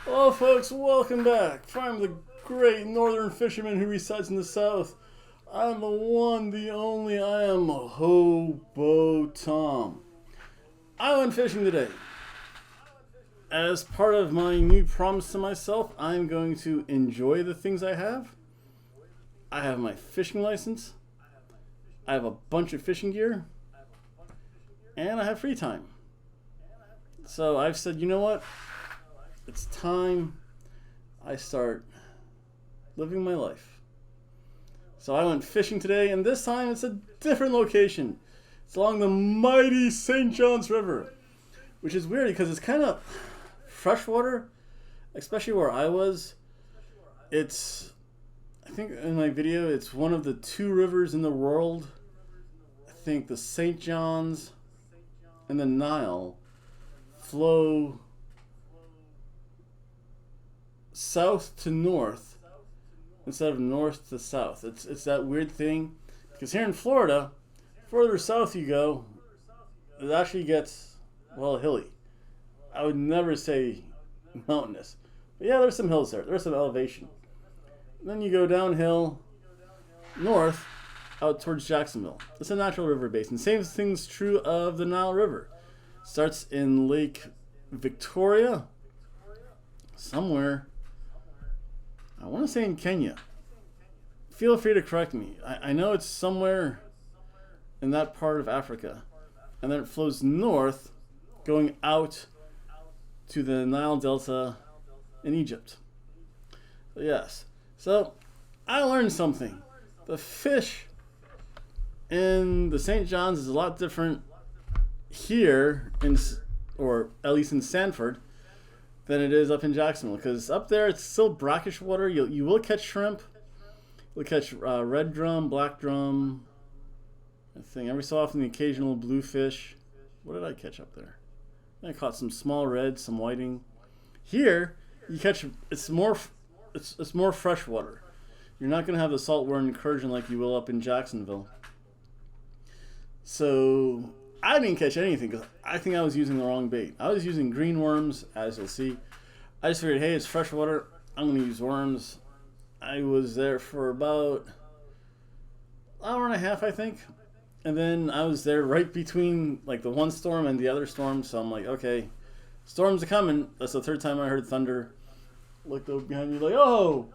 Hello, folks. Welcome back. I'm the great northern fisherman who resides in the south. I'm the one, the only. I am Hobo Tom. I went fishing today. As part of my new promise to myself, I'm going to enjoy the things I have. I have my fishing license. I have a bunch of fishing gear. And I have free time. So I've said, you know what? It's time I start living my life. So I went fishing today, and this time it's a different location. It's along the mighty St. John's River, which is weird because it's kind of freshwater, especially where I was. I think in my video, it's one of the two rivers in the world. I think the St. John's and the Nile flow south to north instead of north to south. It's that weird thing because here in Florida, further south you go, it actually gets, well, hilly. I would never say mountainous, but yeah, there's some hills there. There's some elevation. And then you go downhill north out towards Jacksonville. It's a natural river basin. Same thing's true of the Nile River. Starts in Lake Victoria, somewhere. I want to say in Kenya. Feel free to correct me. I know it's somewhere in that part of Africa. And then it flows north, going out to the Nile Delta in Egypt. Yes. So, I learned something. The fish in the St. John's is a lot different here, or at least in Sanford, than it is up in Jacksonville, because up there it's still brackish water. You will catch shrimp, you'll catch red drum, black drum, I think every so often the occasional bluefish. What did I catch up there? I caught some small reds, some whiting. Here you catch, it's more fresh water. You're not going to have the saltwater incursion like you will up in Jacksonville. So I didn't catch anything because I think I was using the wrong bait. I was using green worms, as you'll see. I just figured, hey, it's fresh water. I'm going to use worms. I was there for about an hour and a half, I think. And then I was there right between like the one storm and the other storm. So I'm like, okay, storms are coming. That's the third time I heard thunder. Looked over behind me like, oh,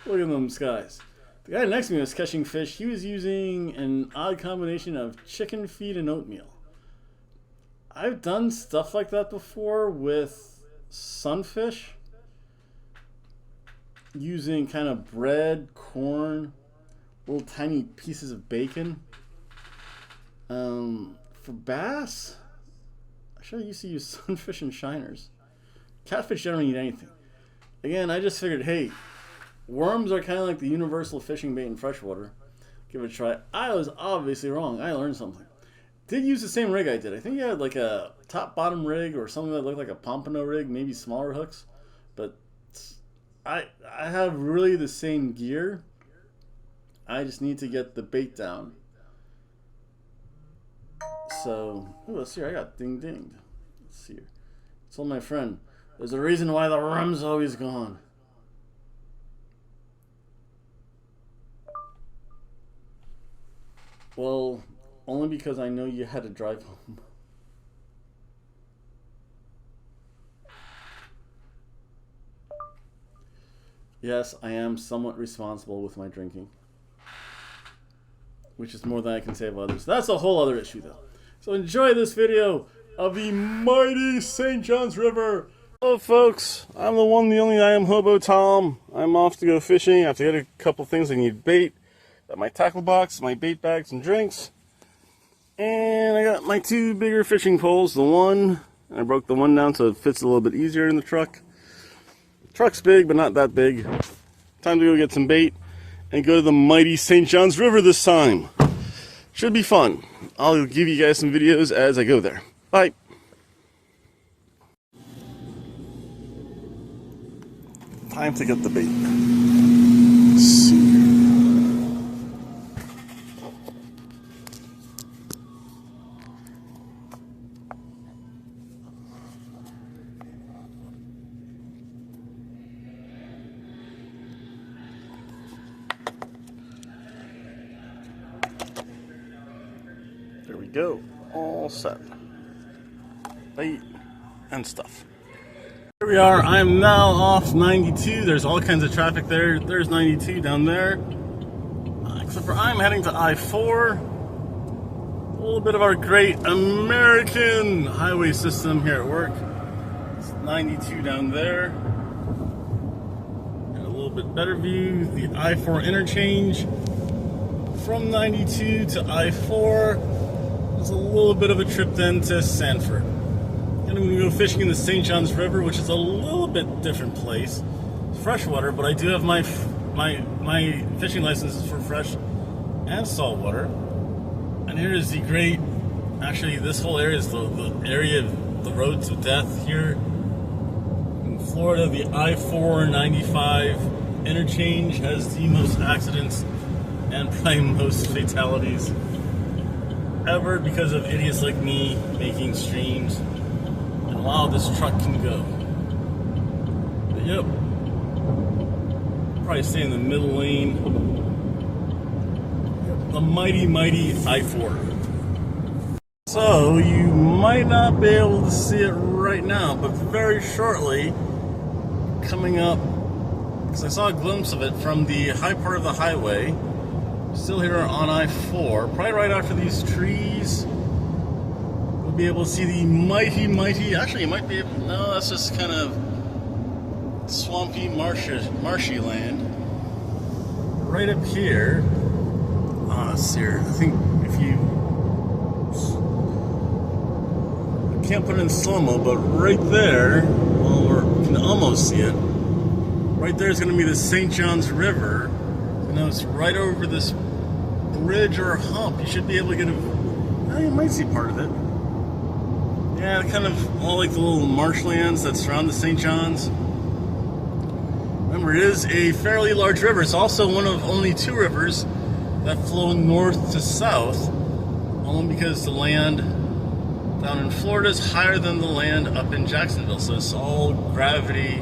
look at them skies. The guy next to me was catching fish. He was using an odd combination of chicken feed and oatmeal. I've done stuff like that before with sunfish, using kind of bread, corn, little tiny pieces of bacon. For bass, actually I used to use sunfish and shiners. Catfish don't eat anything. Again, I just figured, hey, worms are kind of like the universal fishing bait in freshwater. Give it a try. I was obviously wrong. I learned something. Did use the same rig I did. I think he had like a top-bottom rig or something that looked like a pompano rig, maybe smaller hooks. But I have really the same gear. I just need to get the bait down. So, let's see here. I got ding-dinged. Let's see here. I told my friend, there's a reason why the rum's always gone. Well, only because I know you had to drive home. Yes, I am somewhat responsible with my drinking, which is more than I can say of others. That's a whole other issue, though. So enjoy this video of the mighty St. John's River. Hello, folks. I'm the one, the only. I am Hobo Tom. I'm off to go fishing. I have to get a couple things. I need bait. Got my tackle box, my bait bags, and drinks. And I got my two bigger fishing poles. The one, I broke the one down so it fits a little bit easier in the truck. The truck's big, but not that big. Time to go get some bait and go to the mighty St. John's River this time. Should be fun. I'll give you guys some videos as I go there. Bye. Time to get the bait. Let's see. go. All set. Bait and stuff. Here we are. I'm now off 92. There's all kinds of traffic there. There's 92 down there. Except for I'm heading to I-4. A little bit of our great American highway system here at work. It's 92 down there. And a little bit better view. The I-4 interchange. From 92 to I-4. It's a little bit of a trip then to Sanford. And I'm going to go fishing in the St. Johns River, which is a little bit different place. It's freshwater, but I do have my fishing licenses for fresh and saltwater. And here is the great, actually this whole area is the area of the roads of death here in Florida. The I-495 interchange has the most accidents and probably most fatalities ever because of idiots like me making streams. And wow, this truck can go. But yep. Probably stay in the middle lane. The mighty, mighty I-4. So you might not be able to see it right now, but very shortly, coming up, because I saw a glimpse of it from the high part of the highway, still here on I-4, probably right after these trees, we'll be able to see the mighty, mighty, actually you might be able, no, that's just kind of swampy, marshy land. Right up here, let's see here, I think if you, I can't put it in slow-mo, but right there, well, you can almost see it, right there is going to be the St. Johns River. You know, it's right over this bridge or hump. You should be able to get you might see part of it. Yeah, kind of all like the little marshlands that surround the St. Johns. Remember, it is a fairly large river. It's also one of only two rivers that flow north to south, only because the land down in Florida is higher than the land up in Jacksonville. So it's all gravity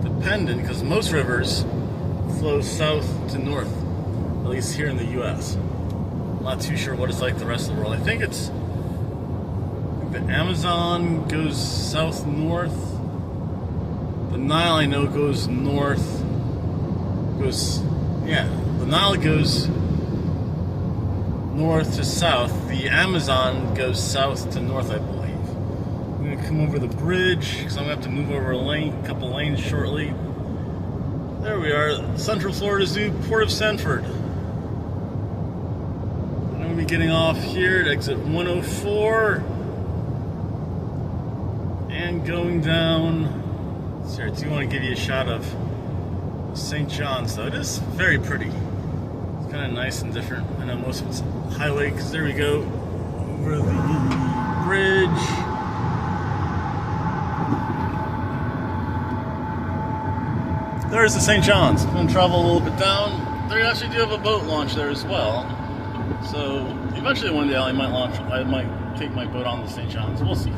dependent, because most rivers flow south to north, at least here in the U.S. I'm not too sure what it's like the rest of the world. I think the Amazon goes south-north. The Nile, I know, goes north. The Nile goes north to south. The Amazon goes south to north, I believe. I'm going to come over the bridge, because I'm going to have to move over a couple lanes shortly. There we are, Central Florida Zoo, Port of Sanford. I'm going to be getting off here at exit 104 and going down. So I do want to give you a shot of St. John's, though. It is very pretty. It's kind of nice and different. I know most of it's highway, because there we go, over the bridge. There's the St. John's. I'm going to travel a little bit down. They actually do have a boat launch there as well. So eventually one day I might take my boat on the St. John's. We'll see.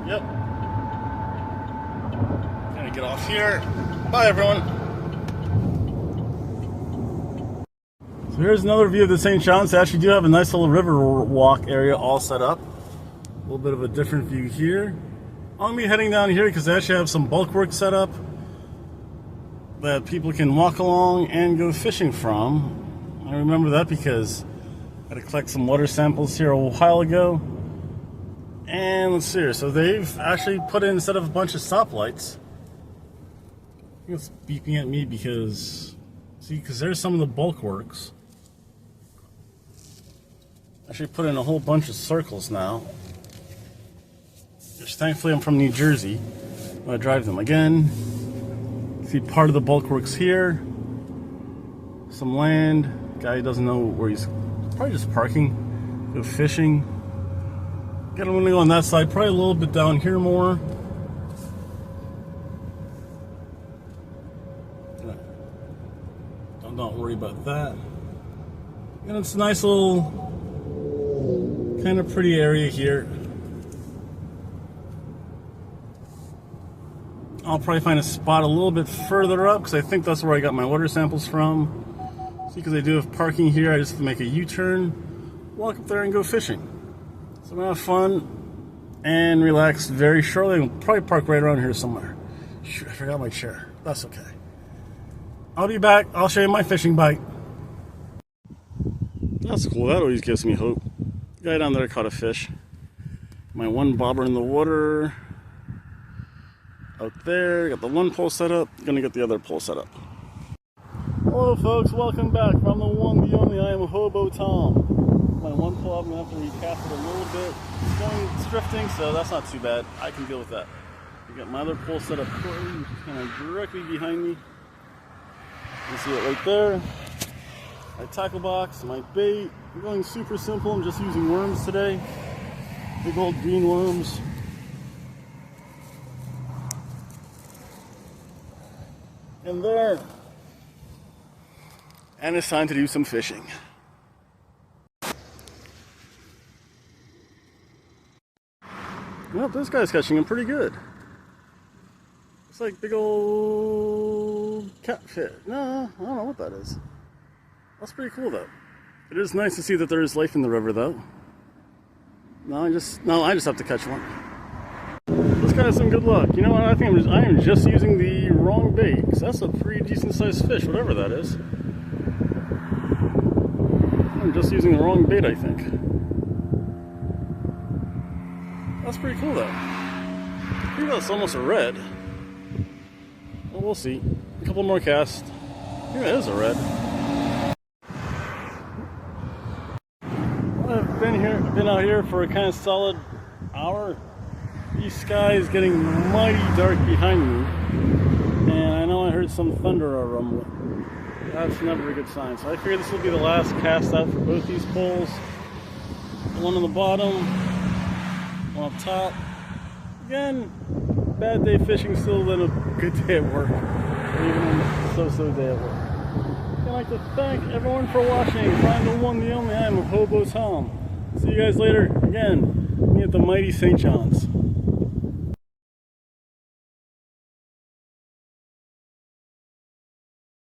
Yep. Gonna get off here. Bye, everyone. So here's another view of the St. John's. They actually do have a nice little river walk area all set up. A little bit of a different view here. I'm gonna be heading down here because they actually have some bulk work set up that people can walk along and go fishing from. I remember that because I had to collect some water samples here a while ago. And let's see here. So they've actually put in, instead of a bunch of stoplights, I think it's beeping at me because, see, because there's some of the bulk works. Actually put in a whole bunch of circles now. Which thankfully I'm from New Jersey. I'm gonna drive them again. See part of the bulk works here. Some land. Guy doesn't know where he's probably just parking. Go fishing. Again, I'm gonna go on that side, probably a little bit down here more. Don't worry about that. And it's a nice little, kind of pretty area here. I'll probably find a spot a little bit further up because I think that's where I got my water samples from. See, because I do have parking here, I just have to make a U-turn walk up there and go fishing. So I'm gonna have fun and relax very shortly. I'll probably park right around here somewhere. Shoot, I forgot my chair. That's okay. I'll be back. I'll show you my fishing bite. That's cool. That always gives me hope. The guy down there caught a fish. My one bobber in the water. Out there. Got the one pole set up. Gonna get the other pole set up. Hello folks, welcome back from the one, the only. I am Hobo Tom. My one pole, I'm gonna have to recast it a little bit. It's drifting, so that's not too bad. I can deal with that. I got my other pole set up kind of directly behind me. You see it right there. My tackle box, my bait. I'm going super simple. I'm just using worms today. Big old green worms. And there. And it's time to do some fishing. Well, this guy's catching them pretty good. It's like big old catfish. No, I don't know what that is. That's pretty cool though. It is nice to see that there is life in the river though. I just have to catch one. This guy has some good luck. You know what? I think I am just using the wrong bait. 'Cause that's a pretty decent sized fish, whatever that is. I'm just using the wrong bait, I think. That's pretty cool though. I think that's almost a red. Well, we'll see. A couple more casts. I think that is a red. I've been out here for a kind of solid hour. The sky is getting mighty dark behind me. And I know I heard some thunder or rumbling. That's never a good sign. So I figure this will be the last cast out for both these poles. One on the bottom, one up top. Again, bad day fishing still than a good day at work. Or even a so-so day at work. I'd like to thank everyone for watching. Find the one, the only. I'm Hobo Tom. See you guys later. Again, me at the mighty St. John's.